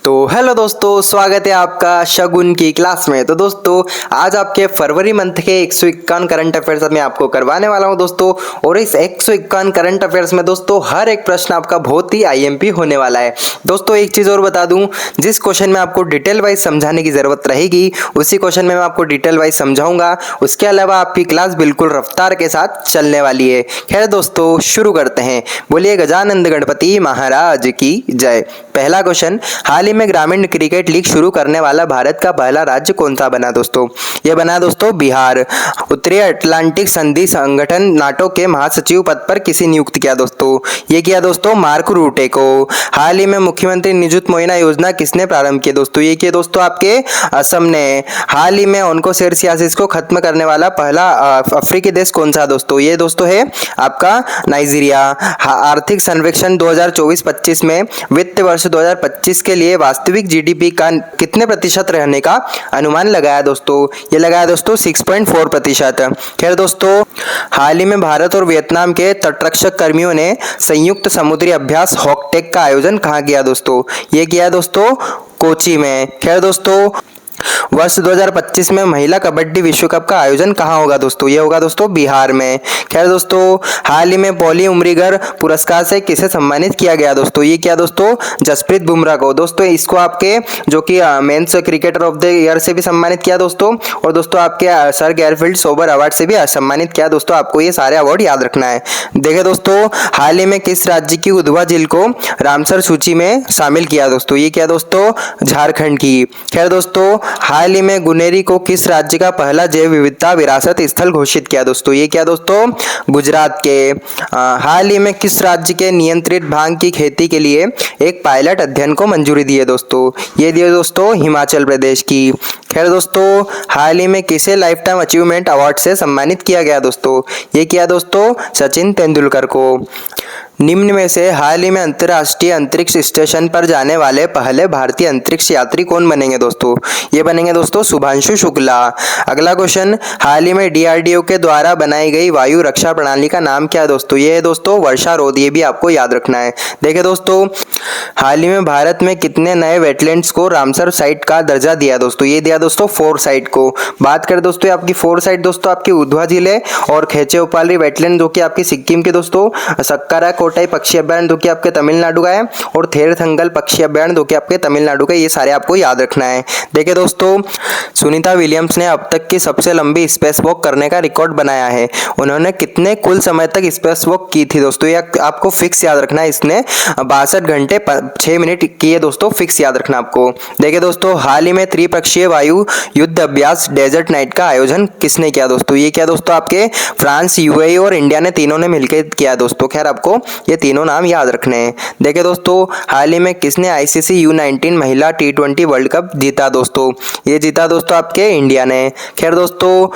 तो हेलो दोस्तों, स्वागत है आपका शगुन की क्लास में। तो दोस्तों आज आपके फरवरी मंथ के 151 करंट अफेयर्स मैं आपको करवाने वाला हूं दोस्तों। और इस 151 करंट अफेयर्स में दोस्तों हर एक प्रश्न आपका बहुत ही आईएमपी होने वाला है। दोस्तों एक चीज़ और बता दूं, जिस क्वेश्चन में आपको डिटेल वाइज समझाने की ज़रूरत रहेगी उसी क्वेश्चन में मैं आपको डिटेल वाइज समझाऊंगा। उसके अलावा आपकी क्लास बिल्कुल रफ्तार के साथ चलने वाली है। खैर दोस्तों शुरू करते हैं। बोलिए गजानंद गणपति महाराज की जय। पहला क्वेश्चन, हाल ही में ग्रामीण क्रिकेट लीग शुरू करने वाला भारत का पहला राज्य कौन सा बना दोस्तों? यह बना दोस्तों बिहार। उत्तरी अटलांटिक संधि संगठन नाटो के महासचिव पद पर किसे नियुक्त किया दोस्तों? ये किया दोस्तों मार्क रूटे को। हाल ही में मुख्यमंत्री निजुत मोइना योजना किसने प्रारंभ की दोस्तों? ये किया दोस्तों आपके असम ने। हाल ही में ओन्कोसेरसियासिस को खत्म करने वाला पहला अफ्रीकी देश कौन सा दोस्तों? ये दोस्तों है आपका नाइजीरिया। आर्थिक सर्वेक्षण 2024-25 में वित्त वर्ष 2025 के लिए वास्तविक जीडीपी का कितने प्रतिशत रहने का अनुमान लगाया दोस्तों? ये लगाया दोस्तों 6.4%। खैर दोस्तों हाल ही में भारत और वियतनाम के तटरक्षक कर्मियों ने संयुक्त समुद्री अभ्यास हॉकटेक का आयोजन कहाँ किया दोस्तों? ये किया दोस्तों कोची में। खैर दोस्तों वर्ष 2025 में महिला कबड्डी विश्व कप का आयोजन कहाँ होगा दोस्तों? ये होगा दोस्तों बिहार में। खैर दोस्तों हाल ही में पॉली उमरीगर पुरस्कार से किसे सम्मानित किया गया दोस्तों? ये क्या दोस्तों जसप्रीत बुमराह को। दोस्तों इसको आपके जो कि men's cricketer of the year से भी सम्मानित किया दोस्तों, और दोस्तों आपके सर गैरफील्ड सोबर अवार्ड से भी सम्मानित किया दोस्तों। आपको ये सारे अवार्ड याद रखना है। देखिए दोस्तों हाल ही में किस राज्य की उधवा झील को रामसर सूची में शामिल किया दोस्तों? ये क्या दोस्तों झारखंड की। खैर दोस्तों हाल ही में गुनेरी को किस राज्य का पहला जैव विविधता विरासत स्थल घोषित किया दोस्तों? ये क्या दोस्तों गुजरात के। हाल ही में किस राज्य के नियंत्रित भांग की खेती के लिए एक पायलट अध्ययन को मंजूरी दी है दोस्तों? ये दिए दोस्तों हिमाचल प्रदेश की। खैर दोस्तों हाल ही में किसे लाइफ टाइम अचीवमेंट अवार्ड से सम्मानित किया गया दोस्तों? ये किया दोस्तों सचिन तेंदुलकर को। निम्न में से हाल ही में अंतर्राष्ट्रीय अंतरिक्ष स्टेशन पर जाने वाले पहले भारतीय अंतरिक्ष यात्री कौन बनेंगे दोस्तों? ये बनेंगे दोस्तों शुभांशु शुक्ला। अगला क्वेश्चन, हाल ही में डीआरडीओ के द्वारा बनाई गई वायु रक्षा प्रणाली का नाम क्या है दोस्तों? ये है दोस्तों वर्षारोध। ये भी आपको याद रखना है। देखिए दोस्तों हाल ही में भारत में कितने नए वेटलैंड्स को रामसर साइट का दर्जा दिया दोस्तों? ये दिया दोस्तों 4 साइट को। बात करें दोस्तों आपकी 4 साइट दोस्तों आपकी उधवा झील है, और खेचे उपाली वेटलैंड जो कि आपकी सिक्किम के दोस्तों, सक्कारा कोटाई पक्षी अभ्यारण्य जो कि आपके तमिलनाडु का है, और थेरथंगल पक्षी अभ्यारण्य जो कि आपके तमिलनाडु का। ये सारे आपको याद रखना है। देखिए दोस्तों सुनीता विलियम्स ने अब तक की सबसे लंबी स्पेस वॉक करने का रिकॉर्ड बनाया है। उन्होंने कितने कुल समय तक स्पेस वॉक की थी दोस्तों? ये आपको फिक्स याद रखना है। इसने 62 घंटे 6 मिनट किए दोस्तों, फिक्स याद रखना आपको। देखिए दोस्तों हाल ही में त्रिपक्षीय वायु युद्ध अभ्यास डेजर्ट नाइट का आयोजन किसने किया दोस्तों? ये क्या दोस्तों आपके फ्रांस, यूएई और इंडिया ने तीनों ने मिलकर किया दोस्तों। खैर आपको ये तीनों नाम याद रखने हैं। देखिए दोस्तों हाल ही में किसने आईसीसी U19 महिला T20 वर्ल्ड कप जीता दोस्तों? ये जीता दोस्तों आपके इंडिया ने। खैर दोस्तों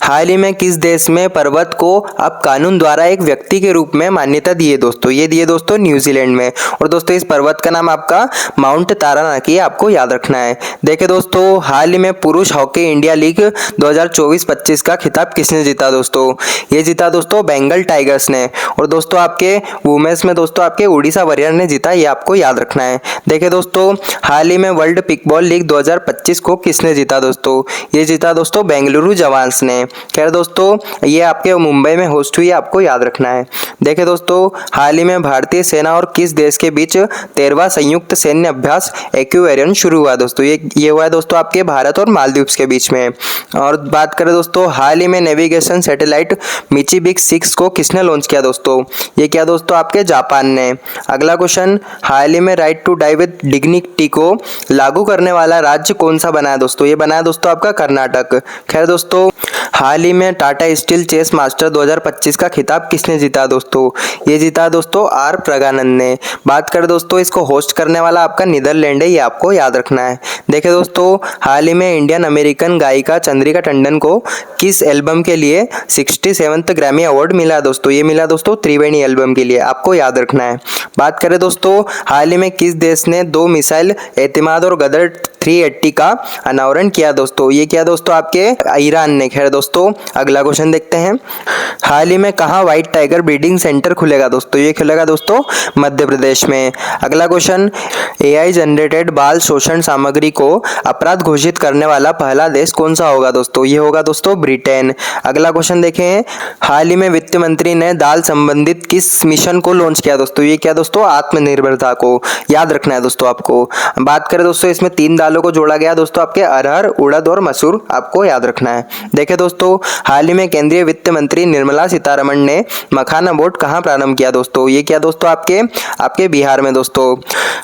हाल ही में किस देश में पर्वत को अब कानून द्वारा एक व्यक्ति के रूप में मान्यता दी है दोस्तों? ये दिए दोस्तों न्यूजीलैंड में। और दोस्तों इस पर्वत का नाम आपका माउंट तारानाकी, आपको याद रखना है। देखिए दोस्तों हाल ही में पुरुष हॉकी इंडिया लीग 2024-25 का खिताब किसने जीता दोस्तों? ये जीता दोस्तों बंगाल टाइगर्स ने। और दोस्तों आपके वुमेन्स में दोस्तों आपके उड़ीसा वॉरियर ने जीता, ये आपको याद रखना है। देखिए दोस्तों हाल ही में वर्ल्ड पिकबॉल लीग 2025 को किसने जीता दोस्तों? ये जीता दोस्तों बेंगलुरु जवान्स ने। खैर दोस्तों ये आपके मुंबई में होस्ट हुई, आपको याद रखना है। देखिए दोस्तों हाल ही में भारतीय सेना और किस देश के बीच 13वां संयुक्त सैन्य अभ्यास एक्वेरियन शुरू हुआ दोस्तों? ये हुआ है दोस्तों आपके भारत और मालदीव्स के बीच में। और बात करें दोस्तों हाल ही में नेविगेशन सैटेलाइट मिचिबिक 6 को किसने लॉन्च किया दोस्तों? ये क्या दोस्तों आपके जापान ने। अगला क्वेश्चन, हाल ही में right to die with dignity को लागू करने वाला राज्य कौन सा बना है दोस्तों? ये बना है दोस्तों आपका कर्नाटक। खैर दोस्तों हाल ही में टाटा स्टील चेस मास्टर 2025 का खिताब किसने जीता दोस्तों? ये जीता दोस्तों आर प्रगानंद ने। बात करें दोस्तों इसको होस्ट करने वाला आपका नीदरलैंड है, ये आपको याद रखना है। देखिए दोस्तों हाल ही में इंडियन अमेरिकन गायिका चंद्रिका टंडन को किस एल्बम के लिए 67th ग्रैमी अवार्ड मिला दोस्तों? ये मिला दोस्तों त्रिवेणी एल्बम के लिए, आपको याद रखना है। बात करें दोस्तों हाल ही में किस देश ने 2 मिसाइल एतमाद और गदर 380 का अनावरण किया दोस्तों। ये किया दोस्तों आपके ईरान ने। खैर दोस्तों अगला क्वेश्चन देखते हैं। हाल ही में कहाँ व्हाइट टाइगर ब्रीडिंग सेंटर खुलेगा दोस्तों? ये खुलेगा दोस्तों मध्य प्रदेश में। अगला क्वेश्चन, AI जनरेटेड बाल शोषण सामग्री को अपराध घोषित करने वाला पहला देश कौन सा होगा दोस्तों? ये होगा दोस्तों ब्रिटेन। अगला क्वेश्चन देखें, हाल ही में वित्त मंत्री ने दाल संबंधित किस मिशन को लॉन्च किया दोस्तों? ये क्या दोस्तों? आत्मनिर्भरता को। याद रखना है दोस्तों आपको। बात करें दोस्तों इसमें 3 दालों को जोड़ा गया दोस्तों, आपके अरहर, उड़द और मसूर, आपको याद रखना है। देखिए दोस्तों हाल ही में केंद्रीय वित्त मंत्री निर्मला सीतारमण ने मखाना बोर्ड कहाँ प्रारंभ किया दोस्तों? ये क्या दोस्तों आपके बिहार में दोस्तों।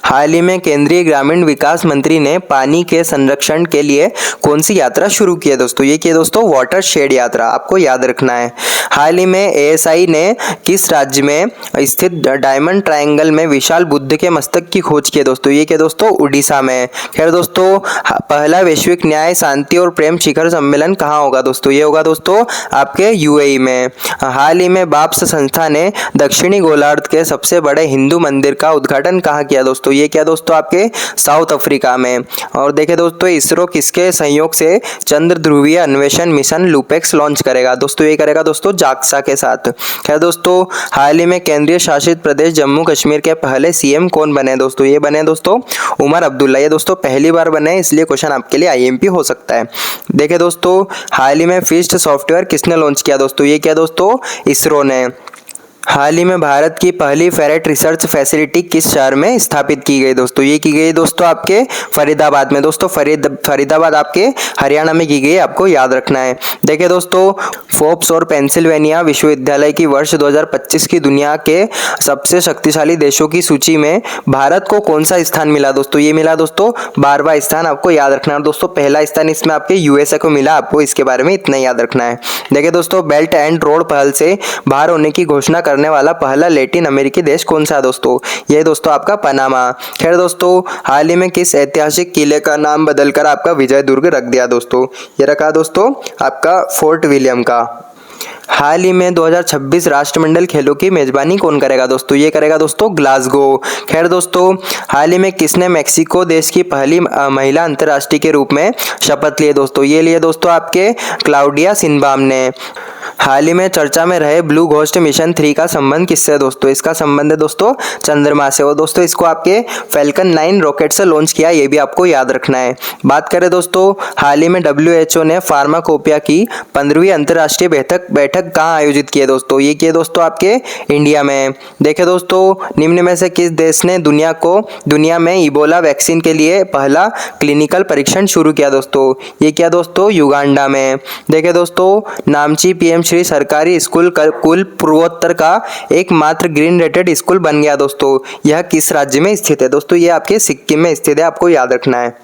हाल ही में केंद्रीय ग्रामीण विकास मंत्री ने पानी के संरक्षण के लिए कौन सी यात्रा शुरू की है दोस्तों? ये की है दोस्तों वाटर शेड यात्रा, आपको याद रखना है। हाल ही में ASI ने किस राज्य में स्थित डायमंड ट्रायंगल में विशाल बुद्ध के मस्तक की खोज की है दोस्तों? ये क्या दोस्तों? उड़ीसा में। खैर दोस्तों पहला वैश्विक न्याय, शांति और प्रेम शिखर सम्मेलन कहाँ होगा दोस्तों? ये होगा दोस्तों आपके UAE में। हाल ही में बाप्स संस्था ने दक्षिणी गोलार्ध के सबसे बड़े हिंदू मंदिर का उद्घाटन कहाँ किया दोस्तों? ये क्या दोस्तों आपके साउथ अफ्रीका में। और देखें दोस्तों इसरो किसके सहयोग से चंद्र ध्रुवीय अन्वेषण मिशन लूपेक्स लॉन्च करेगा दोस्तों? ये करेगा दोस्तों जाक्सा के साथ। खैर दोस्तों हाल ही में केंद्रीय शासित प्रदेश जम्मू कश्मीर के पहले CM कौन बने दोस्तों? ये बने दोस्तों उमर अब्दुल्ला। ये दोस्तों पहली बार बने, इसलिए क्वेश्चन आपके लिए IMP हो सकता है। देखें दोस्तों हाल ही में फिस्ट सॉफ्टवेयर किसने लॉन्च किया दोस्तों? ये क्या दोस्तों? इसरो ने। हाल ही में भारत की पहली फेरेट रिसर्च फैसिलिटी किस शहर में स्थापित की गई दोस्तों? ये की गई दोस्तों आपके फरीदाबाद में दोस्तों। फरीदाबाद आपके हरियाणा में की गई, आपको याद रखना है। देखिए दोस्तों फोर्ब्स और पेंसिल्वेनिया विश्वविद्यालय की वर्ष 2025 की दुनिया के सबसे शक्तिशाली देशों की सूची में भारत को कौन सा स्थान मिला दोस्तों? ये मिला दोस्तों 12वां स्थान, आपको याद रखना है। दोस्तों पहला स्थान इसमें आपके USA को मिला, आपको इसके बारे में इतना याद रखना है। देखिए दोस्तों बेल्ट एंड रोड पहल से बाहर होने की घोषणा करने वाला पहला लैटिन अमेरिकी देश कौन सा दोस्तों? ये दोस्तों आपका पनामा। खैर दोस्तों हाल ही में किस ऐतिहासिक किले का नाम बदलकर आपका विजय दुर्ग रख दिया दोस्तों? ये रखा दोस्तों आपका फोर्ट विलियम का। हाल ही में 2026 राष्ट्रमंडल खेलों की मेजबानी कौन करेगा दोस्तों? ये करेगा दोस्तों ग्लासगो। खैर दोस्तों हाल ही में किसने मेक्सिको देश की पहली महिला अंतर्राष्ट्रीय के रूप में शपथ लिए दोस्तों? ये लिए दोस्तों आपके क्लाउडिया सिनबाम ने। हाल ही में चर्चा में रहे ब्लू घोस्ट मिशन 3 का संबंध किससे है दोस्तों? इसका संबंध है दोस्तों चंद्रमा से। और दोस्तों इसको आपके फैल्कन 9 रॉकेट से लॉन्च किया, ये भी आपको याद रखना है। बात करें दोस्तों हाल ही में WHO ने फार्माकोपिया की 15वीं अंतर्राष्ट्रीय बैठक कहाँ आयोजित की है दोस्तों? ये की है दोस्तों आपके इंडिया में। देखे दोस्तों निम्न में से किस देश ने दुनिया में इबोला वैक्सीन के लिए पहला क्लिनिकल परीक्षण शुरू किया दोस्तों? ये क्या दोस्तों? युगांडा में। देखे दोस्तों नामची PM श्री सरकारी स्कूल कुल पूर्वोत्तर का एकमात्र ग्रीन रेटेड स्कूल बन गया दोस्तों। यह किस राज्य में स्थित है दोस्तों? ये आपके सिक्किम में स्थित है, आपको याद रखना है।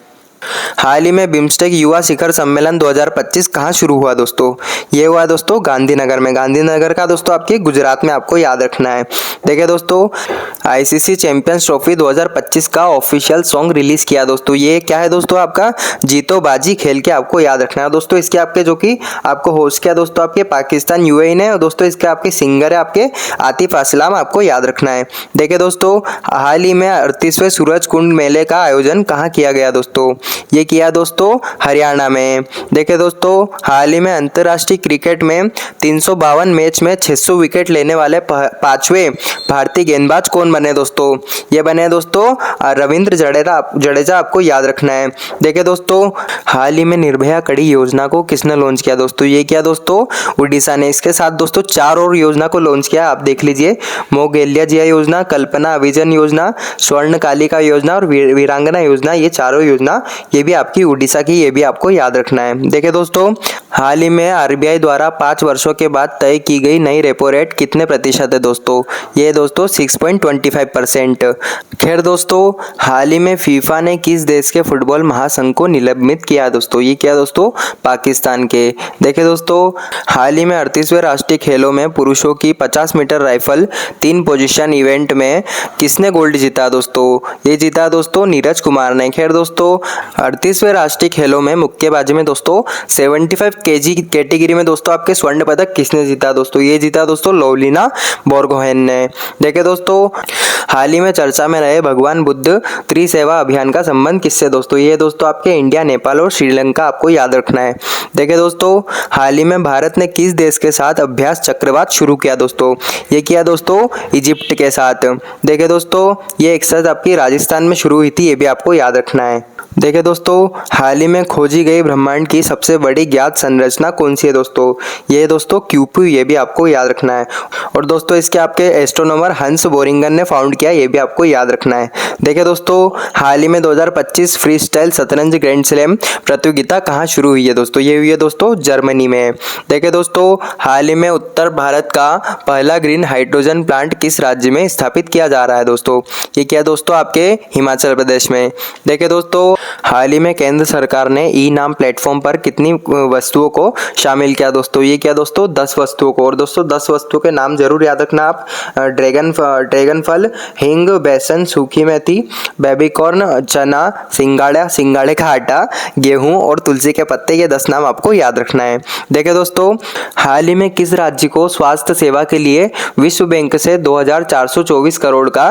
हाल ही में बिम्स्टेक युवा शिखर सम्मेलन 2025 कहाँ शुरू हुआ दोस्तों? ये हुआ दोस्तों गांधीनगर में। गांधीनगर का दोस्तों आपके गुजरात में, आपको याद रखना है। देखिए दोस्तों ICC चैंपियंस ट्रॉफी 2025 का ऑफिशियल सॉन्ग रिलीज किया दोस्तों। ये क्या है दोस्तों? आपका जीतो बाजी खेल के, आपको याद रखना है दोस्तों। इसके आपके जो कि आपको होस्ट किया दोस्तों आपके पाकिस्तान UAE ने। और दोस्तों इसके आपके सिंगर है आपके आतिफ असलम, आपको याद रखना है। देखिए दोस्तों हाल ही में 38वें सूरज कुंड मेले का आयोजन कहाँ किया गया दोस्तों? ये किया दोस्तों हरियाणा में। देखिए दोस्तों हाल ही में अंतर्राष्ट्रीय क्रिकेट में 352 मैच में 600 विकेट लेने वाले 5वें भारतीय गेंदबाज कौन बने दोस्तों? ये बने दोस्तों रविंद्र जडेजा, आपको याद रखना है। देखिए दोस्तों हाल ही में निर्भया कड़ी योजना को किसने लॉन्च किया दोस्तों? ये किया दोस्तों उड़ीसा ने। इसके साथ दोस्तों 4 और योजना को लॉन्च किया, आप देख लीजिए। मोगेलिया जिया योजना, कल्पना अभिजन योजना, स्वर्ण कालिका योजना और वीरांगना योजना। ये चारों योजना ये भी आपकी उड़ीसा की, ये भी आपको याद रखना है। देखिए दोस्तों हाल ही में RBI द्वारा 5 वर्षों के बाद तय की गई नई रेपो रेट कितने प्रतिशत है दोस्तों? ये दोस्तों 6.25%। खैर दोस्तों हाल ही में फीफा ने किस देश के फुटबॉल महासंघ को निलंबित किया दोस्तों? ये क्या दोस्तों? पाकिस्तान के। देखिए दोस्तों हाल ही में 38वें राष्ट्रीय खेलों में पुरुषों की 50 मीटर राइफल 3 पोजीशन इवेंट में किसने गोल्ड जीता दोस्तों? ये जीता दोस्तों नीरज कुमार ने। खैर दोस्तों 38वें राष्ट्रीय खेलों में मुक्केबाजी में दोस्तों 75 केजी कैटेगरी में दोस्तों आपके स्वर्ण पदक किसने जीता दोस्तों? ये जीता दोस्तों लोवलिना बोरगोहेन ने। देखिए दोस्तों, हाल ही में चर्चा में रहे भगवान बुद्ध त्रिसेवा अभियान का संबंध किससे दोस्तों? ये दोस्तों आपके इंडिया, नेपाल और श्रीलंका आपको याद रखना है। देखिए दोस्तों, हाल ही में भारत ने किस देश के साथ अभ्यास चक्रवात शुरू किया दोस्तों? ये किया दोस्तों इजिप्ट के साथ। देखिए दोस्तों, ये एक्सरसाइज आपकी राजस्थान में शुरू हुई थी, ये भी आपको याद रखना है। देखिए दोस्तों, हाल ही में खोजी गई ब्रह्मांड की सबसे बड़ी ज्ञात संरचना कौन सी है दोस्तों? ये दोस्तों क्यूपी, ये भी आपको याद रखना है। और दोस्तों इसके आपके एस्ट्रोनॉमर हंस बोरिंगन ने फाउंड किया, ये भी आपको याद रखना है। देखिए दोस्तों, हाल ही में 2025 फ्री स्टाइल शतरंज ग्रैंड स्लैम प्रतियोगिता कहाँ शुरू हुई है दोस्तों? ये हुई है दोस्तों जर्मनी में। देखिए दोस्तों, हाल ही में उत्तर भारत का पहला ग्रीन हाइड्रोजन प्लांट किस राज्य में स्थापित किया जा रहा है दोस्तों? ये क्या दोस्तों आपके हिमाचल प्रदेश में। देखिए दोस्तों, हाल ही में केंद्र सरकार ने ई नाम प्लेटफॉर्म पर कितनी वस्तुओं को शामिल किया दोस्तों? ये क्या दोस्तों 10 वस्तुओं को। और दोस्तों 10 वस्तुओं के नाम जरूर याद रखना आप। ड्रैगन फल, हींग, बेसन, सूखी मेथी, बेबीकॉर्न, चना, सिंगाड़े का आटा, गेहूं और तुलसी के पत्ते, ये 10 नाम आपको याद रखना है। देखिए दोस्तों, हाल ही में किस राज्य को स्वास्थ्य सेवा के लिए विश्व बैंक से 2424 करोड़ का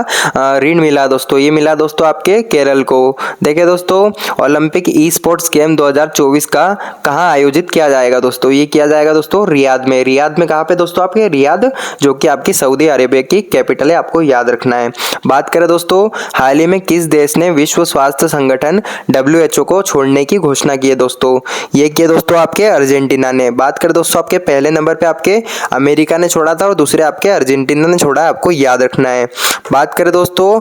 ऋण मिला दोस्तों? ये मिला दोस्तों आपके केरल को। देखिए दोस्तों, ओलंपिक ई स्पोर्ट्स गेम 2024 का कहाँ आयोजित किया जाएगा दोस्तों? ये किया जाएगा दोस्तों रियाद में। रियाद में कहाँ पे दोस्तों? आपके रियाद, जो कि आपकी सऊदी अरेबिया की कैपिटल है, आपको याद रखना है। बात करें दोस्तों, हाल ही में किस देश ने विश्व स्वास्थ्य संगठन WHO को छोड़ने की घोषणा की है दोस्तों? ये किया दोस्तों आपके अर्जेंटीना ने। बात करें दोस्तों, आपके पहले नंबर पे आपके अमेरिका ने छोड़ा था और दूसरे आपके अर्जेंटीना ने छोड़ा है, आपको याद रखना है। बात करें दोस्तों,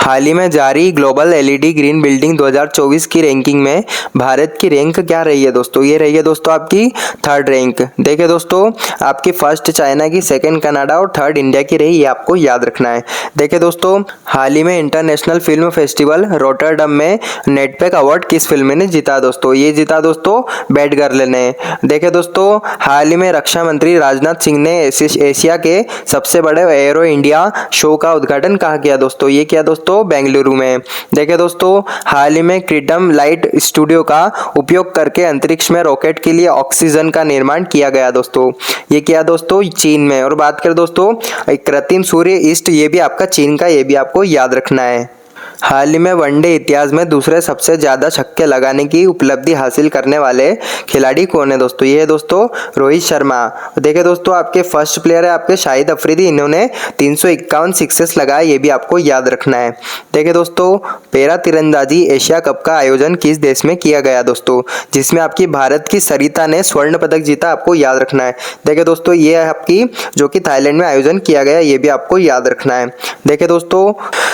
हाल ही में जारी ग्लोबल LED ग्रीन बिल्डिंग 2024 की रैंकिंग में भारत की रैंक क्या रही है दोस्तों? ये रही है दोस्तों आपकी 3rd रैंक। देखिए दोस्तों, आपकी 1st चाइना की, 2nd कनाडा और 3rd इंडिया की रही, ये आपको याद रखना है। देखिए दोस्तों, हाल ही में इंटरनेशनल फिल्म फेस्टिवल रोटरडम में नेटपैक अवार्ड किस फिल्म ने जीता दोस्तों? ये जीता दोस्तों बैड गर्ल ने। देखिए दोस्तों, हाल ही में रक्षा मंत्री राजनाथ सिंह ने एशिया के सबसे बड़े एरो इंडिया शो का उद्घाटन कहाँ किया दोस्तों? ये किया दोस्तों बेंगलुरु में। देखिए दोस्तों, हाल ही में क्रीडम लाइट स्टूडियो का उपयोग करके अंतरिक्ष में रॉकेट के लिए ऑक्सीजन का निर्माण किया गया दोस्तों। ये किया दोस्तों चीन में। और बात करें दोस्तों कृत्रिम सूर्य ईस्ट, ये भी आपका चीन का, ये भी आपको याद रखना है। हाल ही में वनडे इतिहास में दूसरे सबसे ज़्यादा छक्के लगाने की उपलब्धि हासिल करने वाले खिलाड़ी कौन है दोस्तों? ये है दोस्तों रोहित शर्मा। देखिए दोस्तों, आपके फर्स्ट प्लेयर है आपके शाहिद अफरीदी, इन्होंने 351 सिक्सेस लगाए, ये भी आपको याद रखना है। देखिए दोस्तों, पैरा तीरंदाजी एशिया कप का आयोजन किस देश में किया गया दोस्तों? जिसमें आपकी भारत की सरिता ने स्वर्ण पदक जीता, आपको याद रखना है। देखिए दोस्तों, ये है आपकी जो कि थाईलैंड में आयोजन किया गया, ये भी आपको याद रखना है। देखिए दोस्तों,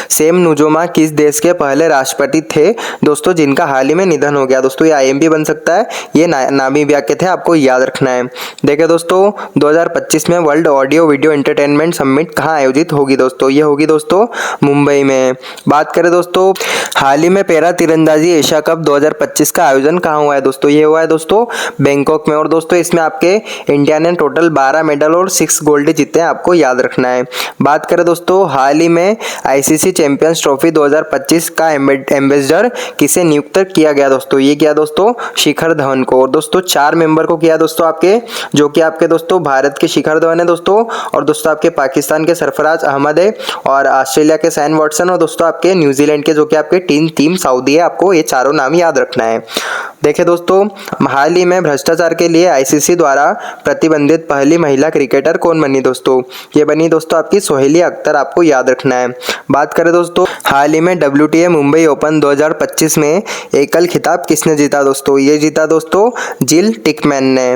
सेम नुजोमा किस देश के पहले राष्ट्रपति थे दोस्तों जिनका हाल ही में निधन हो गया दोस्तों? ये IMB बन सकता है, ये नामीबिया के थे, आपको याद रखना है। देखिए दोस्तों, 2025 में world audio video entertainment summit कहाँ आयोजित होगी दोस्तों? ये होगी दोस्तों मुंबई में। बात करें दोस्तों, हाल ही में पैरा तीरंदाजी एशिया कप 2025 का आयोजन कहाँ हुआ है दोस्तों? ये हुआ है दोस्तों बैंकॉक में। और दोस्तों इसमें आपके इंडिया ने टोटल 12 मेडल और 6 गोल्ड जीते हैं, आपको याद रखना है। बात करें दोस्तों, हाल ही में ICC चैंपियंस ट्रॉफी 2025 का एम्बेसडर किसे नियुक्त किया गया दोस्तों? ये किया दोस्तों शिखर धवन को। और दोस्तों 4 मेंबर को किया दोस्तों आपके, जो कि आपके दोस्तों भारत के शिखर धवन है दोस्तों, और दोस्तों आपके पाकिस्तान के सरफराज अहमद है, और ऑस्ट्रेलिया के सैन वॉटसन, और दोस्तों आपके न्यूजीलैंड के जो कि आपके टीम साउदी है, आपको ये चारों नाम याद रखना है। देखिए दोस्तों, हाल ही में भ्रष्टाचार के लिए ICC द्वारा प्रतिबंधित पहली महिला क्रिकेटर कौन बनी दोस्तों? ये बनी दोस्तों आपकी सोहेली अख्तर, आपको याद रखना है। बात करें दोस्तों, हाल ही में WTA मुंबई ओपन 2025 में एकल खिताब किसने जीता दोस्तों? ये जीता दोस्तों जिल टिकमैन ने।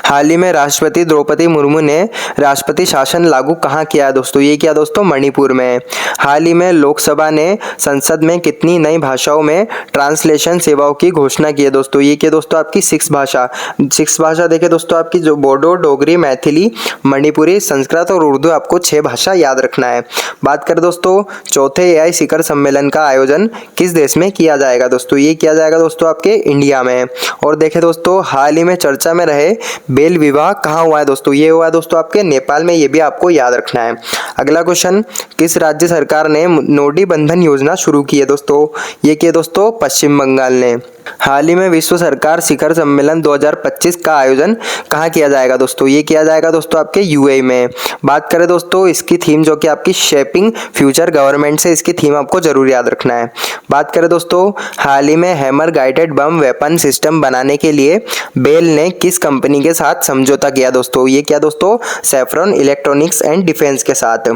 हाल ही में राष्ट्रपति द्रौपदी मुर्मू ने राष्ट्रपति शासन लागू कहाँ किया है दोस्तों? ये किया दोस्तों मणिपुर में। हाल ही में लोकसभा ने संसद में कितनी नई भाषाओं में ट्रांसलेशन सेवाओं की घोषणा की है दोस्तों? ये किया दोस्तों आपकी 6 भाषा। देखिए दोस्तों आपकी जो बोडो, डोगरी, मैथिली, मणिपुरी, संस्कृत और उर्दू, आपको 6 भाषा याद रखना है। बात करें दोस्तों, चौथे AI शिखर सम्मेलन का आयोजन किस देश में किया जाएगा दोस्तों? ये किया जाएगा दोस्तों आपके इंडिया में। और देखें दोस्तों, हाल ही में चर्चा में रहे बेल विवाह कहाँ हुआ है दोस्तों? ये हुआ है दोस्तों आपके नेपाल में, ये भी आपको याद रखना है। अगला क्वेश्चन, किस राज्य सरकार ने नोडी बंधन योजना शुरू की है दोस्तों? ये किया दोस्तों पश्चिम बंगाल ने। हाल ही में विश्व सरकार शिखर सम्मेलन 2025 का आयोजन कहाँ किया जाएगा दोस्तों? ये किया जाएगा दोस्तों आपके यूएई में। बात करें दोस्तों इसकी थीम जो कि आपकी शेपिंग फ्यूचर गवर्नमेंट से, इसकी थीम आपको जरूर याद रखना है। बात करें दोस्तों हाल ही में hammer guided bomb weapon system बनाने के लिए बेल ने किस कंपनी के साथ समझौता किया दोस्तों? ये क्या दोस्तों? सेफ्रॉन इलेक्ट्रॉनिक्स एंड डिफेंस के साथ।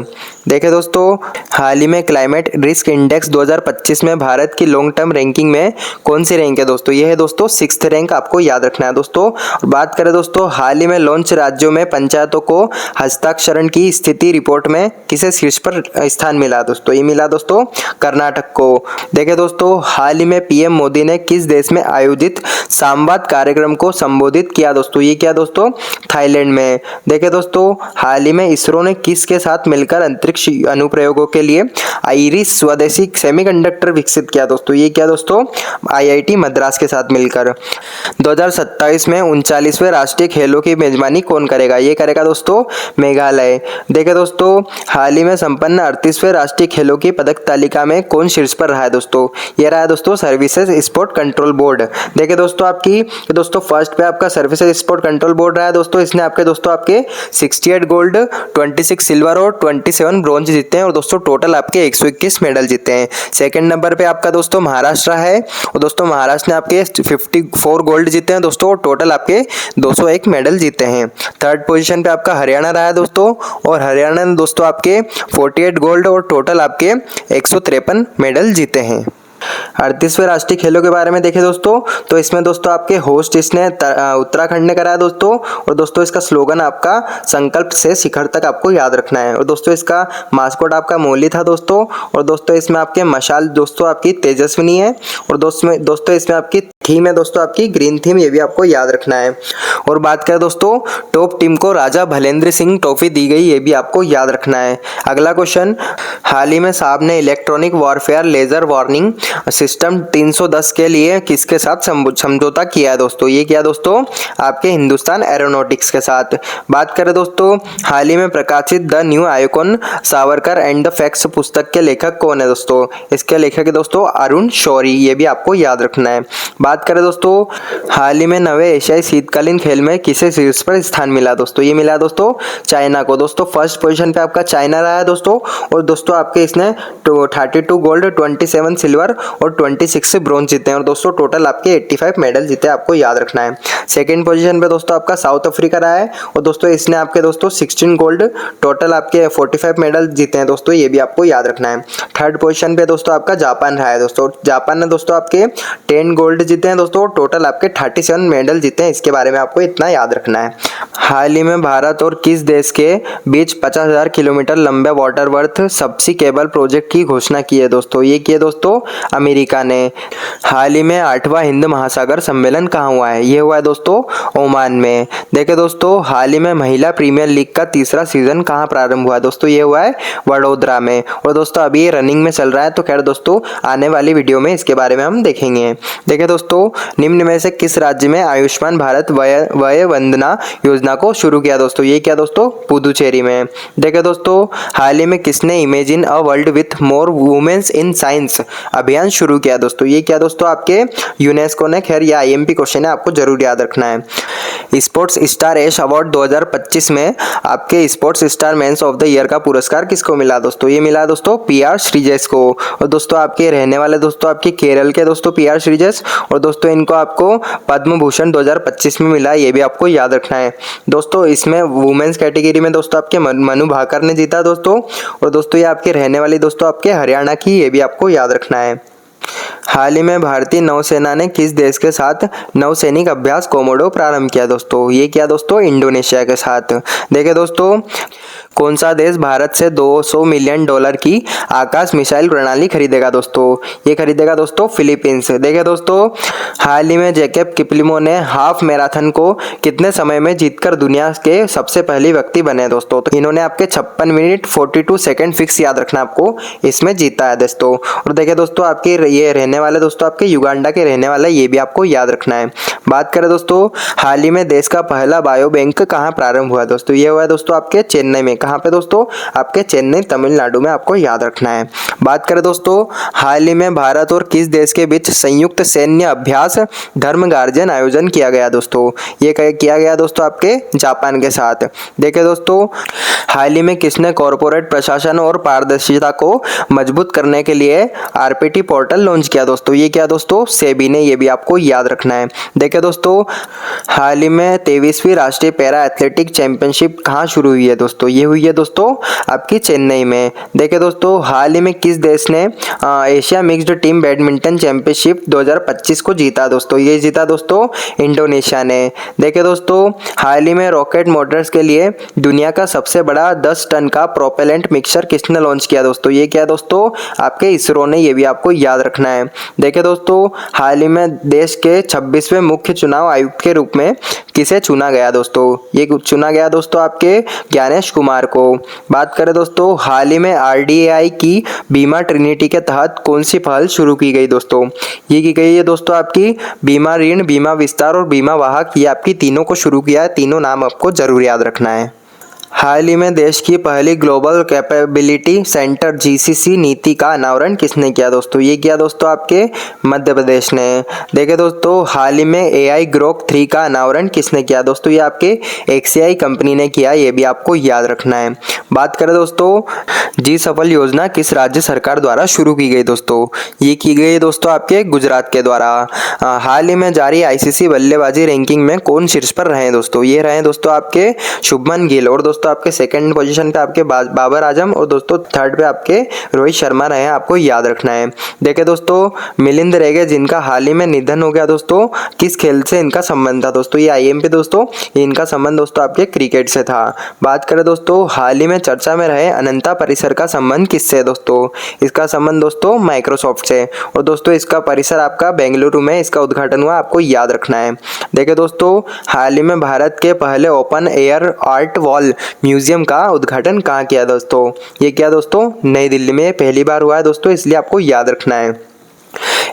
देखिए दोस्तों हाल ही में क्लाइमेट रिस्क इंडेक्स 2025 में भारत की लॉन्ग टर्म रैंकिंग में कौन सी रैंक है दोस्तों? ये है दोस्तों 6th रैंक, आपको याद रखना है दोस्तों। बात करें दोस्तों हाल ही में लॉन्च राज्यों में पंचायतों को हस्ताक्षरण की स्थिति रिपोर्ट में किसे शीर्ष पर स्थान मिला दोस्तों? ये मिला दोस्तों कर्नाटक को। देखिए दोस्तों हाल ही में पीएम मोदी ने किस देश में आयोजित संवाद कार्यक्रम को संबोधित किया दोस्तों? ये क्या दोस्तों? थाईलैंड में। देखिए दोस्तों हाल ही में इसरो ने किसके साथ मिलकर अंतरिक्ष अनुप्रयोगों के लिए आइरिस स्वदेशी सेमीकंडक्टर विकसित किया दोस्तों? ये क्या दोस्तों? आईआईटी मद्रास के साथ मिलकर। 2027 में 39वें राष्ट्रीय खेलों की मेजबानी कौन करेगा? ये करेगा दोस्तों मेघालय। देखिए दोस्तों हाल ही में संपन्न 38वें राष्ट्रीय खेलों की पदक तालिका में कौन शीर्ष पर रहा है दोस्तों? ये रहा है दोस्तों सर्विसेज स्पोर्ट कंट्रोल बोर्ड। देखिए दोस्तों आपकी दोस्तों फर्स्ट पे आपका सर्विसेज स्पोर्ट कंट्रोल बोर्ड रहा है दोस्तों। इसने आपके दोस्तों आपके 68 गोल्ड, 26 सिल्वर और 27 ब्रॉन्ज जीते हैं और दोस्तों टोटल आपके 121 मेडल जीते हैं। सेकंड नंबर पे आपका दोस्तों महाराष्ट्र है और दोस्तों महाराष्ट्र ने आपके 54 गोल्ड जीते हैं दोस्तों, टोटल आपके 201 मेडल जीते हैं। थर्ड पोजीशन पे आपका हरियाणा रहा है दोस्तों और हरियाणा ने दोस्तों आपके 48 गोल्ड और टोटल आपके 153 मेडल जीते हैं। 38वें राष्ट्रीय खेलों के बारे में देखें दोस्तों तो इसमें दोस्तों आपके होस्ट इसने उत्तराखंड ने करा है दोस्तों और दोस्तों इसका स्लोगन आपका संकल्प से शिखर तक आपको याद रखना है और दोस्तों इसका मास्कोट आपका मोली था दोस्तों और दोस्तों इसमें आपके मशाल दोस्तों आपकी तेजस्विनी है और दोस्तों इसमें आपकी थीम है दोस्तों आपकी ग्रीन थीम, ये भी आपको याद रखना है। और बात करें दोस्तों टॉप टीम को राजा भलेंद्र सिंह ट्रॉफी दी गई, ये भी आपको याद रखना है। अगला क्वेश्चन, हाल ही में साहब ने electronic warfare laser warning system 310 के लिए किसके साथ समझौता किया है दोस्तों? ये किया दोस्तों आपके हिंदुस्तान एरोनॉटिक्स के साथ। बात करें दोस्तों हाल ही में प्रकाशित the new icon Savarkar and the facts पुस्तक के लेखक कौन है दोस्तों? इसके लेखक है दोस्तों अरुण शौरी, ये भी आपको याद रखना है। बात करें दोस्तों हाल ही में 9वें एशियाई शीतकालीन खेल में किसे शीर्ष पर स्थान मिला दोस्तों? ये मिला दोस्तों चाइना को। दोस्तों फर्स्ट पोजीशन पे आपका चाइना रहा है दोस्तों और दोस्तों आपके इसने 32 गोल्ड, 27 सिल्वर और 26 ब्रॉन्ज जीते हैं और दोस्तों टोटल आपके 85 मेडल जीते हैं, आपको याद रखना है। सेकंड पोजीशन पे दोस्तों आपका साउथ अफ्रीका रहा है और दोस्तों इसने आपके दोस्तों 16 गोल्ड, टोटल आपके 45 मेडल जीते हैं दोस्तों, ये भी आपको याद रखना है। थर्ड पोजीशन पे दोस्तों आपका जापान रहा है दोस्तों। जापान ने दोस्तों आपके 10 गोल्ड जीते हैं दोस्तों, टोटल आपके 37 मेडल जीते हैं, इसके बारे में आपको इतना याद रखना है। हाल ही में भारत और किस देश के बीच 50,000 किलोमीटर लंबे वाटर वर्थ सबसी केबल प्रोजेक्ट की घोषणा की है दोस्तों? ये किए दोस्तों अमेरिका ने। हाल ही में 8वां हिंद महासागर सम्मेलन कहाँ हुआ है? ये हुआ है दोस्तों ओमान में। देखिए दोस्तों हाल ही में महिला प्रीमियर लीग का तीसरा सीजन कहाँ प्रारंभ हुआ है दोस्तों? ये हुआ है वडोदरा में और दोस्तों अभी ये रनिंग में चल रहा है, तो खैर दोस्तों आने वाली वीडियो में इसके बारे में हम देखेंगे। देखिए दोस्तों निम्न में से किस राज्य में आयुष्मान भारत वय वंदना योजना को शुरू किया दोस्तों? ये क्या दोस्तों? पुदुचेरी में। देखिए दोस्तों हाल ही में किसने imagine a world with more womens in science अभियान शुरू किया दोस्तों? ये क्या दोस्तों? आपके यूनेस्को ने। खैर ये आईएमपी क्वेश्चन है, आपको जरूर याद रखना है। स्पोर्ट्स स्टार एश अवार्ड 2025 में आपके sports star men's of the year का पुरस्कार किसको मिला दोस्तों? ये मिला दोस्तों पीआर श्रीजेश को और दोस्तों आपके रहने वाले दोस्तों आपके केरल के दोस्तों पीआर श्रीजेश और दोस्तों इनको आपको पद्म भूषण 2025 में मिला, ये भी आपको याद रखना है। दोस्तों इसमें वुमेन्स कैटेगरी में दोस्तों आपके मनु भाकर ने जीता दोस्तों और दोस्तों ये आपके रहने वाली दोस्तों आपके हरियाणा की, ये भी आपको याद रखना है। हाल ही में भारतीय नौसेना ने किस देश के साथ नौसैनिक अभ्यास कोमोडो प्रारंभ किया दोस्तों? ये क्या दोस्तों? इंडोनेशिया के साथ। देखिए दोस्तों कौन सा देश भारत से $200 मिलियन की आकाश मिसाइल प्रणाली खरीदेगा दोस्तों? ये खरीदेगा दोस्तों फिलीपींस। देखिए दोस्तों हाल ही में जैकब किपलिमो ने हाफ मैराथन को कितने समय में जीतकर दुनिया के सबसे पहले व्यक्ति बने दोस्तों? तो इन्होंने आपके 56 मिनट 42 सेकंड फिक्स याद रखना आपको, इसमें जीता है दोस्तों। और देखिए दोस्तों आपकी ये रहने वाले दोस्तों आपके युगांडा के रहने वाला, ये भी आपको याद रखना है। बात करें दोस्तों हाल ही में देश का पहला बायो बैंक कहाँ प्रारंभ हुआ दोस्तों, ये हुआ है दोस्तों आपके चेन्नई में। कहाँ पे दोस्तों, आपके चेन्नई तमिलनाडु में, आपको याद रखना है। बात करें दोस्तों हाल ही में भारत और किस देश के बीच संयुक्त सैन्य अभ्यास धर्म गार्जन आयोजन किया गया दोस्तों, ये किया गया दोस्तों आपके जापान के साथ। देखिए दोस्तों हाल ही में किसने कॉरपोरेट प्रशासन और पारदर्शिता को मजबूत करने के लिए आरपीटी पोर्टल लॉन्च किया दोस्तों, ये क्या दोस्तों, सेबी ने, ये भी आपको याद रखना है। देखिए दोस्तों हाल ही में 23वीं राष्ट्रीय पैरा एथलेटिक चैंपियनशिप कहाँ शुरू हुई है दोस्तों, ये हुई है दोस्तों आपकी चेन्नई में। देखिए दोस्तों हाल ही में किस देश ने Asia mixed team badminton championship 2025 को जीता दोस्तों, ये जीता दोस्तों इंडोनेशिया ने। देखिए दोस्तों हाल ही में रॉकेट मोटर्स के लिए दुनिया का सबसे बड़ा 10 टन का प्रोपेलेंट मिक्सर किसने लॉन्च किया दोस्तों, ये क्या दोस्तों आपके इसरो ने, ये भी आपको याद रखना है। देखिए दोस्तों हाल ही में देश के 26वें मुख्य चुनाव आयुक्त के रूप में किसे चुना गया दोस्तों, ये चुना गया दोस्तों आपके ज्ञानेश कुमार को। बात करें दोस्तों हाल ही में आरडीआई की बीमा ट्रिनिटी के तहत कौन सी पहल शुरू की गई दोस्तों, ये की गई है दोस्तों आपकी बीमा ऋण, बीमा विस्तार और बीमा वाहक, ये आपकी तीनों को शुरू किया है। तीनों नाम आपको जरूर याद रखना है। हाल ही में देश की पहली ग्लोबल कैपेबिलिटी सेंटर जीसीसी नीति का अनावरण किसने किया दोस्तों, ये किया दोस्तों आपके मध्य प्रदेश ने। देखिए दोस्तों हाल ही में एआई ग्रोक 3 का अनावरण किसने किया दोस्तों, ये आपके एक्सीआई कंपनी ने किया, ये भी आपको याद रखना है। बात करें दोस्तों जी सफल योजना किस राज्य सरकार द्वारा शुरू की गई दोस्तों, ये की गई दोस्तों आपके गुजरात के द्वारा। हाल ही में जारी आईसीसी बल्लेबाजी रैंकिंग में कौन शीर्ष पर रहे दोस्तों, ये रहे दोस्तों आपके शुभमन गिल, और दोस्तों आपके सेकंड पोजीशन पे आपके बाबर आजम, और दोस्तों थर्ड पे आपके रोहित शर्मा रहे हैं, आपको याद रखना है। देखिए दोस्तों मिलिंद रेगे जिनका हाल ही में निधन हो गया दोस्तों, किस खेल से इनका संबंध था दोस्तों, ये आईएमपी दोस्तों, इनका संबंध दोस्तों आपके क्रिकेट से था। बात करें दोस्तों हाल ही में चर्चा में रहे अनंता परिसर का संबंध किससे है दोस्तों, इसका संबंध दोस्तों माइक्रोसॉफ्ट से, और दोस्तों इसका परिसर आपका बेंगलुरु में इसका उद्घाटन हुआ, आपको याद रखना है। देखिए दोस्तों हाल ही में भारत के पहले open air art wall museum का उद्घाटन कहाँ किया दोस्तों, ये क्या दोस्तों नई दिल्ली में पहली बार हुआ है दोस्तों, इसलिए आपको याद रखना है।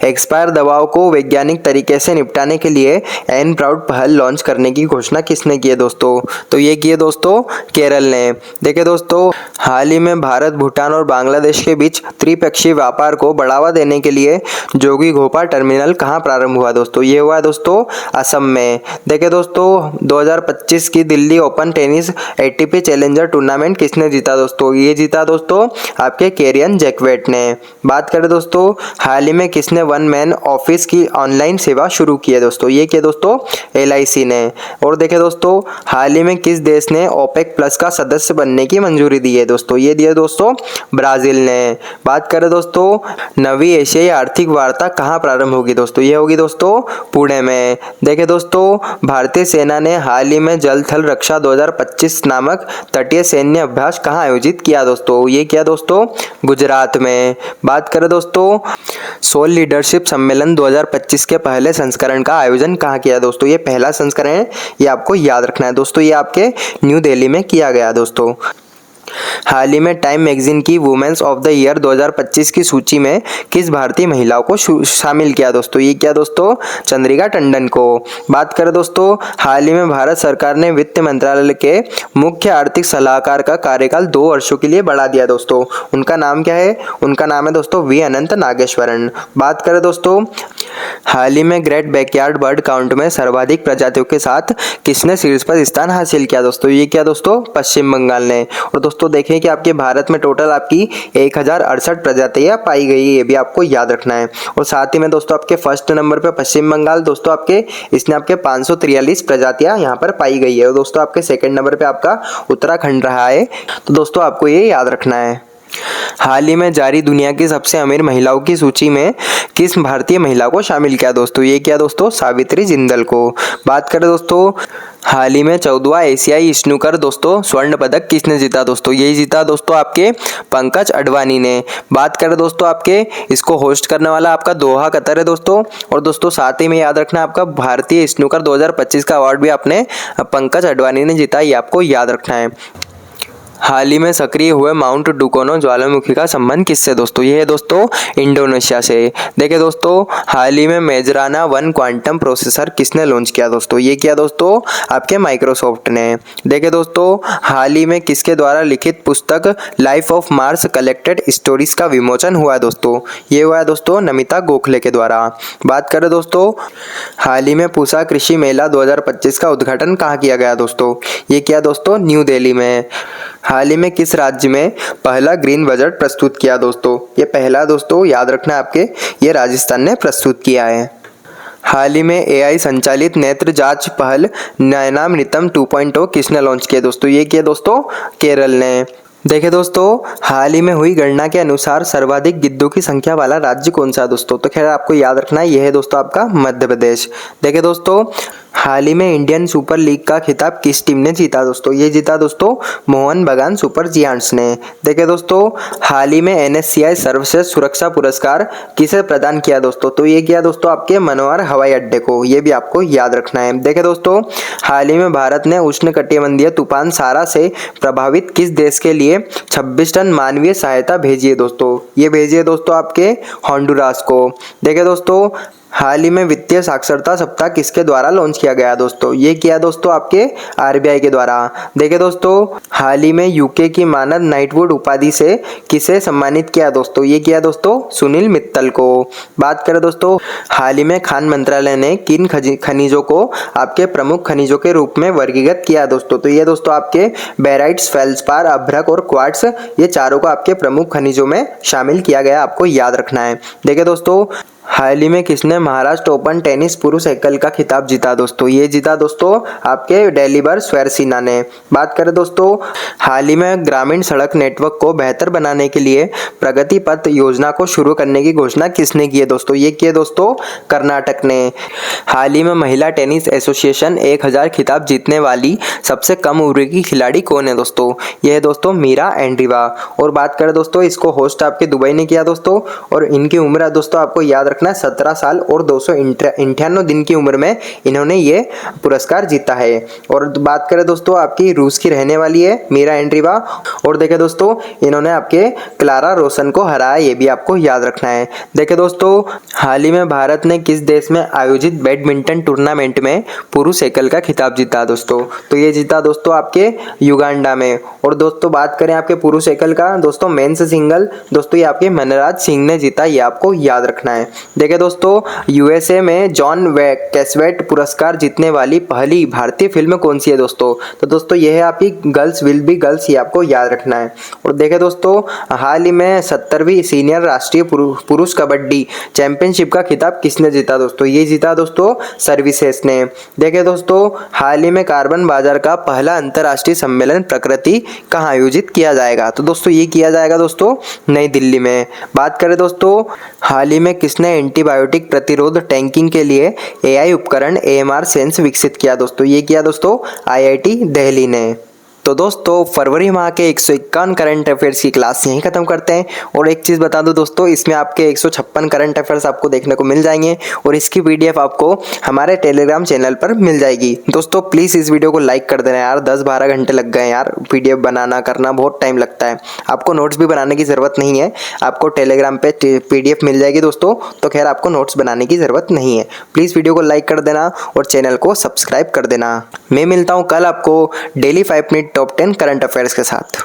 एक्सपायर दवाओं को वैज्ञानिक तरीके से निपटाने के लिए एन प्राउड पहल लॉन्च करने की घोषणा किसने की है दोस्तों, तो ये की है दोस्तों केरल ने। देखिए दोस्तों हाल ही में भारत, भूटान और बांग्लादेश के बीच त्रिपक्षीय व्यापार को बढ़ावा देने के लिए जोगी घोपा टर्मिनल कहाँ प्रारंभ हुआ दोस्तों, ये हुआ दोस्तों असम में। देखिए दोस्तों 2025 की Delhi open tennis ATP challenger tournament किसने जीता दोस्तों, ये जीता दोस्तों आपके केरियन जैकवेट ने। बात करें दोस्तों हाल ही में किसने वन मैन ऑफिस की ऑनलाइन सेवा शुरू की है दोस्तों, ये किया दोस्तों एलआईसी ने। और देखें दोस्तों हाल ही में किस देश ने ओपेक प्लस का सदस्य बनने की मंजूरी दी है दोस्तों, ये दिया दोस्तों ब्राजील ने। बात करें दोस्तों नवी एशियाई आर्थिक वार्ता कहाँ प्रारंभ होगी दोस्तों, ये होगी दोस्तों पुणे में। देखें दोस्तों भारतीय सेना ने हाल ही में जल थल रक्षा 2025 नामक तटीय सैन्य अभ्यास कहाँ आयोजित किया दोस्तों, ये किया दोस्तों गुजरात में। बात करें दोस्तों सोल लीडरशिप सम्मेलन 2025 के पहले संस्करण का आयोजन कहाँ किया दोस्तों, ये पहला संस्करण है, ये आपको याद रखना है दोस्तों, ये आपके न्यू दिल्ली में किया गया दोस्तों। हाल ही में टाइम मैगजीन की वुमेन्स ऑफ द ईयर 2025 की सूची में किस भारतीय महिलाओं को शामिल किया दोस्तों, ये क्या दोस्तों चंद्रिका टंडन को। बात करें दोस्तों हाल ही में भारत सरकार ने वित्त मंत्रालय के मुख्य आर्थिक सलाहकार का कार्यकाल 2 वर्षों के लिए बढ़ा दिया दोस्तों, उनका नाम क्या है, उनका नाम है दोस्तों वी अनंत नागेश्वरन। बात करें दोस्तों हाल ही में ग्रेट बैकयार्ड बर्ड काउंट में सर्वाधिक प्रजातियों के साथ किसने शीर्ष पर स्थान हासिल किया दोस्तों, ये क्या दोस्तों पश्चिम बंगाल ने। और दोस्तों देखें कि आपके भारत में टोटल आपकी 1068 प्रजातियां पाई गई है, ये भी आपको याद रखना है। और साथ ही में दोस्तों आपके फर्स्ट नंबर पे पश्चिम बंगाल दोस्तों आपके इसने आपके 543 प्रजातियां यहाँ पर पाई गई है, और दोस्तों आपके सेकंड नंबर पे आपका उत्तराखंड रहा है, तो दोस्तों आपको ये याद रखना है। हाल ही में जारी दुनिया की सबसे अमीर महिलाओं की सूची में किस भारतीय महिला को शामिल किया दोस्तों, ये क्या दोस्तों सावित्री जिंदल को। बात करें दोस्तों हाल ही में 14वां एशियाई स्नूकर दोस्तों स्वर्ण पदक किसने जीता दोस्तों, यही जीता दोस्तों आपके पंकज अडवाणी ने। बात करें दोस्तों आपके इसको होस्ट करने वाला आपका दोहा कतर है दोस्तों, और दोस्तों साथ ही में याद रखना आपका भारतीय स्नूकर 2025 का अवार्ड भी आपने पंकज अडवाणी ने जीता, ये आपको याद रखना है। हाल ही में सक्रिय हुए माउंट डुकोनो ज्वालामुखी का संबंध किससे दोस्तों? ये है दोस्तों इंडोनेशिया से। देखिए दोस्तों, हाल ही में मेजराना 1 क्वांटम प्रोसेसर किसने लॉन्च किया दोस्तों? ये किया दोस्तों आपके माइक्रोसॉफ्ट ने। देखिए दोस्तों, हाल ही में किसके द्वारा लिखित पुस्तक life of Mars collected stories का विमोचन हुआ है दोस्तों? ये हुआ है दोस्तों नमिता गोखले के द्वारा। बात करें दोस्तों, हाल ही में पूसा कृषि मेला 2025 का उद्घाटन कहाँ किया गया दोस्तों? ये किया दोस्तों न्यू दिल्ली में। हाल ही में किस राज्य में पहला ग्रीन बजट प्रस्तुत किया दोस्तों? ये पहला दोस्तों याद रखना है आपके, ये राजस्थान ने प्रस्तुत किया है। हाल ही में AI संचालित नेत्र जांच पहल नयनामृतम 2.0 किसने लॉन्च किया दोस्तों? ये किया दोस्तों केरल ने। देखिए दोस्तों, हाल ही में हुई गणना के अनुसार सर्वाधिक गिद्धों की संख्या वाला राज्य कौन सा है दोस्तों? तो खैर आपको याद रखना है, यह है दोस्तों आपका मध्य प्रदेश। देखिए दोस्तों, हाल ही में इंडियन सुपर लीग का खिताब किस टीम ने जीता दोस्तों? ये जीता दोस्तों मोहन बगान सुपर जियांट्स ने। देखिए दोस्तों, हाल ही में NSCI सर्वश्रेष्ठ सुरक्षा पुरस्कार किसे प्रदान किया दोस्तों? तो ये किया दोस्तों आपके मनोहर हवाई अड्डे को। ये भी आपको याद रखना है। देखिए दोस्तों, हाल ही में भारत ने उष्णकटिबंधीय तूफान सारा से प्रभावित किस देश के लिए 26 टन मानवीय सहायता भेजी है दोस्तों? ये भेजी है दोस्तों आपके होंडुरास को। देखिए दोस्तों, हाल ही में वित्तीय साक्षरता सप्ताह किसके द्वारा लॉन्च किया गया दोस्तों? ये किया दोस्तों आपके RBI के द्वारा। देखिए दोस्तों, हाल ही में UK की मानद नाइटवुड उपाधि से किसे सम्मानित किया दोस्तों? ये किया दोस्तों सुनील मित्तल को। बात करें दोस्तों, हाल ही में खान मंत्रालय ने किन खनिजों को आपके प्रमुख खनिजों के रूप में वर्गीकृत किया दोस्तों? तो ये दोस्तों आपके बेराइट्स, फेल्सपार, अभ्रक और क्वार्ट्स, ये चारों को आपके प्रमुख खनिजों में शामिल किया गया, आपको याद रखना है। देखिए दोस्तों, हाल ही में किसने महाराष्ट्र ओपन टेनिस पुरुष एकल का खिताब जीता दोस्तों? ये जीता दोस्तों आपके डेलिबर स्वैरसीना ने। बात करें दोस्तों, हाल ही में ग्रामीण सड़क नेटवर्क को बेहतर बनाने के लिए प्रगति पथ योजना को शुरू करने की घोषणा किसने की है दोस्तों? ये की है दोस्तों कर्नाटक ने। हाल ही में महिला टेनिस एसोसिएशन 1000 खिताब जीतने वाली सबसे कम उम्र की खिलाड़ी कौन है दोस्तों? यह है दोस्तों मीरा एंड्रीवा। और बात करें दोस्तों, इसको होस्ट आपके दुबई ने किया दोस्तों, और इनकी उम्र दोस्तों आपको याद रखना 17 साल और 298 दिन की उम्र में इन्होंने ये पुरस्कार जीता है। और बात करें दोस्तों, आपकी रूस की रहने वाली है मीरा एंड्रीवा। और देखे दोस्तों, इन्होंने आपके क्लारा रोसन को हराया, ये भी आपको याद रखना है। देखे दोस्तों, हाल ही में भारत ने किस देश में आयोजित बैडमिंटन टूर्नामेंट में पुरुष एकल का खिताब जीता दोस्तों? तो ये जीता दोस्तों आपके युगांडा में। और दोस्तों बात करें आपके पुरुष एकल का दोस्तों मेंस सिंगल, दोस्तों ये आपके मनराज सिंह ने जीता, ये आपको याद रखना है। देखिए दोस्तों, USA में जॉन कैसवेट पुरस्कार जीतने वाली पहली भारतीय फिल्म कौन सी है दोस्तों? तो दोस्तों ये है आपकी गर्ल्स विल बी गर्ल्स, ये आपको याद रखना है। और देखिए दोस्तों, हाल ही में 70वीं सीनियर राष्ट्रीय पुरुष कबड्डी चैंपियनशिप का खिताब किसने जीता दोस्तों? ये जीता दोस्तों सर्विसेज ने। देखिए दोस्तों, हाल ही में कार्बन बाजार का पहला अंतर्राष्ट्रीय सम्मेलन प्रकृति कहाँ आयोजित किया जाएगा? तो दोस्तों ये किया जाएगा दोस्तों नई दिल्ली में। बात करें दोस्तों, हाल ही में किसने एंटीबायोटिक प्रतिरोध टैंकिंग के लिए AI उपकरण AMR सेंस विकसित किया दोस्तों? ये किया दोस्तों IIT दिल्ली ने। तो दोस्तों, फरवरी माह के 151 करंट अफेयर्स की क्लास यहीं खत्म करते हैं। और एक चीज़ बता दूं दोस्तों, इसमें आपके 156 करंट अफेयर्स आपको देखने को मिल जाएंगे, और इसकी PDF आपको हमारे टेलीग्राम चैनल पर मिल जाएगी। दोस्तों प्लीज़ इस वीडियो को लाइक कर देना यार, 10-12 घंटे लग गए यार, PDF बनाना करना बहुत टाइम लगता है। आपको नोट्स भी बनाने की ज़रूरत नहीं है, आपको टेलीग्राम पे PDF मिल जाएगी दोस्तों, तो खैर आपको नोट्स बनाने की ज़रूरत नहीं है। प्लीज़ वीडियो को लाइक कर देना और चैनल को सब्सक्राइब कर देना। मैं मिलता हूँ कल आपको daily 5 minute top 10 current affairs के साथ।